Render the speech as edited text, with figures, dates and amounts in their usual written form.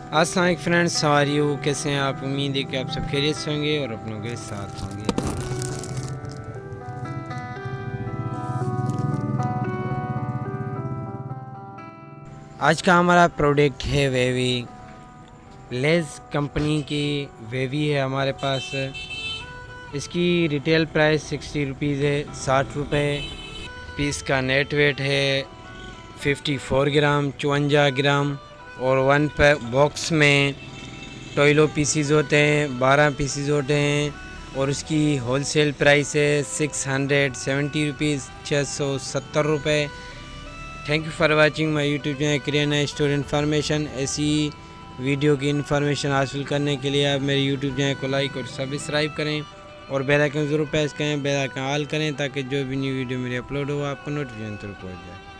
अस्सलाम वालेकुम फ्रेंड्स, सवारी हो कैसे हैं आप। उम्मीद है कि आप सब खैरियत से होंगे और अपनों के साथ होंगे। आज का हमारा प्रोडक्ट है वेवी। लेज़ कंपनी की वेवी है हमारे पास। इसकी रिटेल प्राइस 60 रुपीज़ है, 60 रुपये। पीस का नेट वेट है 54 ग्राम, 54 ग्राम। और वन बॉक्स में 12 पीसीज होते हैं, 12 पीसीज होते हैं। और उसकी होलसेल प्राइस है 670 रुपीज़, 670 रुपये। Thank you for watching my YouTube channel kirana store information. ऐसी वीडियो की इन्फॉर्मेशन हासिल करने के लिए आप मेरे यूट्यूब चैनल को लाइक और सब्सक्राइब करें और बेल आइकन ज़रूर प्रेस करें, बेल आइकन ऑल करें ताकि जो भी न्यू वीडियो मेरी अपलोड हो आपको नोटिफिकेशन जरूर पहुँच जाए।